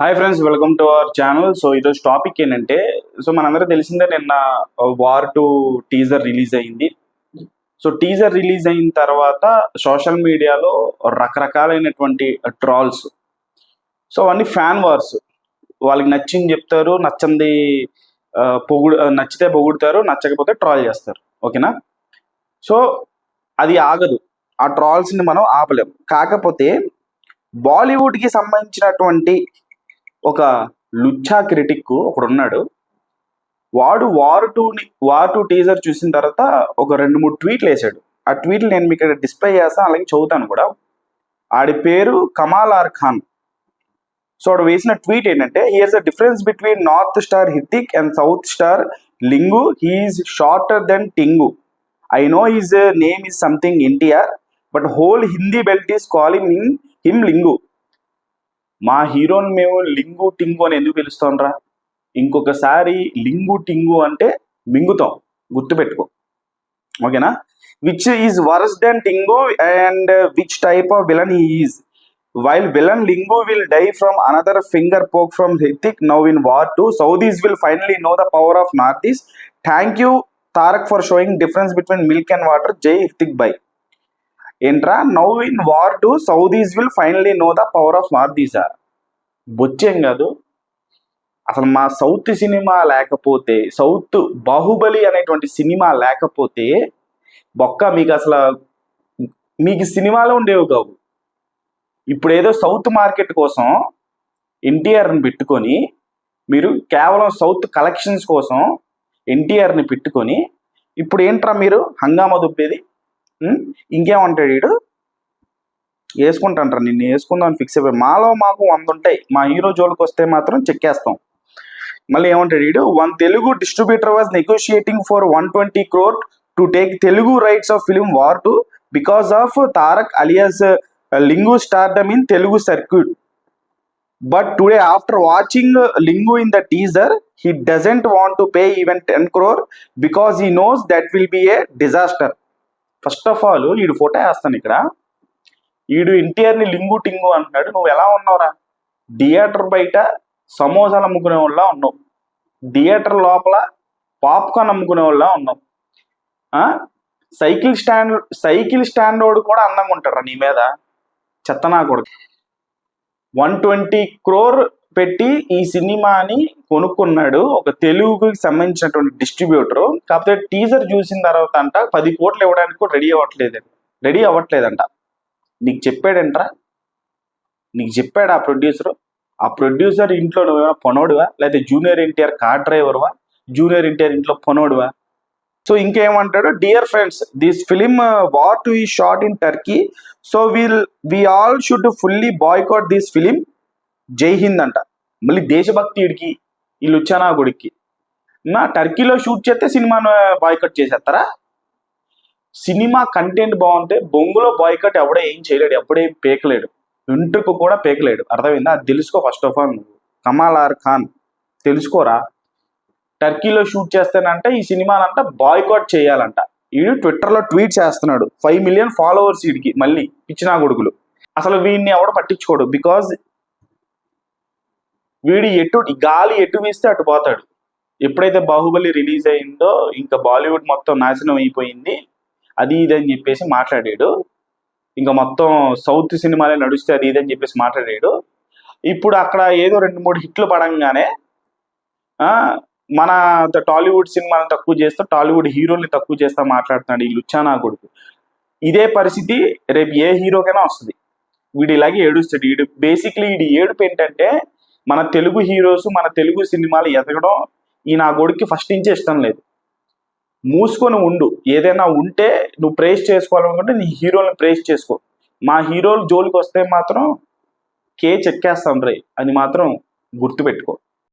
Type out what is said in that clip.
Hi friends, welcome to our channel. So ఈరోజు topic ఏంటంటే, మనందరూ తెలిసిందే నిన్న వార్ 2 టీజర్ రిలీజ్ అయింది. సో టీజర్ రిలీజ్ అయిన తర్వాత సోషల్ మీడియాలో రకరకాలైనటువంటి ట్రాల్స్. సో అవన్నీ ఫ్యాన్ వార్స్. వాళ్ళకి నచ్చింది చెప్తారు, నచ్చంది నచ్చితే పొగుడుతారు, నచ్చకపోతే ట్రాల్ చేస్తారు. ఓకేనా? సో అది ఆగదు, ఆ ట్రాల్స్ని మనం ఆపలేం. కాకపోతే బాలీవుడ్కి సంబంధించినటువంటి ఒక లుచ్చా క్రిటిక్ ఒకడు ఉన్నాడు. వాడు వార్ 2 టీజర్ చూసిన తర్వాత ఒక 2-3 ట్వీట్లు వేసాడు. ఆ ట్వీట్లు నేను మీకు ఇక్కడ డిస్ప్లే చేస్తాను, అలాగే చదువుతాను కూడా. ఆడి పేరు కమాల్ ఆర్ ఖాన్. సో వాడు వేసిన ట్వీట్ ఏంటంటే, here's the difference between north star Hrithik and south star Lingu. He's shorter than Tingu. I know his name is something NTR, but whole Hindi belt is calling him Lingu. మా హీరోని మేము లింగు టింగు అని ఎందుకు పిలుస్తాంరా? ఇంకొకసారి లింగు టింగు అంటే మింగుతాం, గుర్తుపెట్టుకో. ఓకేనా? Which is worse than Tingu and which type of villain he is. While villain Lingu will die from another finger poke from Hrithik now in War 2. Saudis will finally know the power of north east. Thank you Tarak for showing difference between milk and water. జై Hrithik bye. ఏంట్రా, now in War 2 Saudis will finally know the power of north east. బొచ్చేం కాదు అసలు. మా south cinema లేకపోతే, south Baahubali అనేటువంటి cinema లేకపోతే బొక్క మీకు అసలు మీకు సినిమాలో ఉండేవి కావు. ఇప్పుడు ఏదో సౌత్ మార్కెట్ కోసం ఎన్టీఆర్ని పెట్టుకొని, మీరు కేవలం సౌత్ కలెక్షన్స్ కోసం ఎన్టీఆర్ని పెట్టుకొని ఇప్పుడు ఏంట్రా మీరు హంగామా దుబ్బేది? ఇంకేమంటాడు వీడు? వేసుకుంటాంటారు, నిన్ను వేసుకుందామని ఫిక్స్ అయిపోయి. మాకు 100 ఉంటాయి, మా హీరో జోలికి వస్తే మాత్రం చెక్కేస్తాం. మళ్ళీ ఏమంటాడు వీడు? One Telugu distributor was negotiating for 120 crore to take Telugu rights of film War 2 because of Tarak alias Lingu stardom in Telugu circuit. But today after watching Lingu in the teaser he doesn't want to pay even 10 crore because he knows that will be a disaster. First of all వీడు photo వేస్తాను ఇక్కడ. వీడు ఎన్టీఆర్ని లింగు టింగు అంటున్నాడు. నువ్వు ఎలా ఉన్నావురా? Theatre బయట సమోసాలు అమ్ముకునే వాళ్ళ ఉన్నావు, థియేటర్ లోపల పాప్కార్న్ అమ్ముకునే వాళ్ళ ఉన్నావు. సైకిల్ స్టాండ్ వాడు కూడా అందంగా ఉంటారా నీ మీద? చెత్తనా కూడా. 120 crore పెట్టి ఈ సినిమాని కొనుక్కున్నాడు ఒక తెలుగుకి సంబంధించినటువంటి డిస్ట్రిబ్యూటర్. కాకపోతే టీజర్ చూసిన తర్వాత అంట 10 కోట్లు ఇవ్వడానికి కూడా రెడీ అవ్వట్లేదంట. నీకు చెప్పాడంట్రా? నీకు చెప్పాడు ఆ ప్రొడ్యూసర్ ఇంట్లో నువ్వేమైనా పనోడువా, లేకపోతే జూనియర్ ఎన్టీఆర్ కార్ డ్రైవర్వా, జూనియర్ ఎన్టీఆర్ ఇంట్లో పనోడువా? సో ఇంకేమంటాడు? Dear friends, this film War 2 ఈ shot in Turkey, so we all should fully boycott this film. జై హింద్ అంట. మళ్ళీ దేశభక్తి వీడికి, ఈ లుచ్చానా గుడికి. నా టర్కీలో షూట్ చేస్తే సినిమాను బాయ్కట్ చేసేస్తారా? సినిమా కంటెంట్ బాగుంటే బొంగులో బాయ్కట్ ఎవడే ఏం చేయలేడు, ఎప్పుడే పేకలేడు, ఇంటర్కు కూడా పేకలేడు. అర్థమైందా? అది తెలుసుకో ఫస్ట్ ఆఫ్ ఆల్. నువ్వు కమాల్ ఆర్ ఖాన్ తెలుసుకోరా. టర్కీలో షూట్ చేస్తానంటే ఈ సినిమానంట బాయ్కాట్ చేయాలంట. వీడు ట్విట్టర్లో ట్వీట్ చేస్తున్నాడు. 5 million ఫాలోవర్స్ వీడికి. మళ్ళీ పిచ్చినా కొడుకులు. అసలు వీడిని ఎవడ పట్టించుకోడు. బికాజ్ వీడి గాలి ఎటు వీస్తే అటు పోతాడు. ఎప్పుడైతే బాహుబలి రిలీజ్ అయిందో ఇంకా బాలీవుడ్ మొత్తం నాశనం అయిపోయింది, అది ఇది అని చెప్పేసి మాట్లాడాడు. ఇంకా మొత్తం సౌత్ సినిమాలే నడుస్తే అది ఇది అని చెప్పేసి మాట్లాడాడు. ఇప్పుడు అక్కడ ఏదో 2-3 హిట్లు పడంగానే మన టాలీవుడ్ సినిమాని తక్కువ చేస్తా, టాలీవుడ్ హీరోల్ని తక్కువ చేస్తా మాట్లాడుతున్నాడు ఈ లుచ్చానా కొడుకు. ఇదే పరిస్థితి రేపు ఏ హీరోకైనా వస్తుంది. వీడు ఇలాగే ఏడుస్తాడు. వీడి ఏడుపు ఏంటంటే, మన తెలుగు హీరోస్, మన తెలుగు సినిమాలు ఎదగడం ఈ నా కొడుక్కి ఫస్ట్ నుంచే ఇష్టం లేదు. మూసుకొని ఉండు. ఏదైనా ఉంటే నువ్వు ప్రేస్ చేసుకోవాలనుకుంటే నీ హీరోని ప్రేస్ చేసుకో. మా హీరోలు జోలికి వస్తే మాత్రం చెక్కేస్తాం రే, అది మాత్రం గుర్తుపెట్టుకో.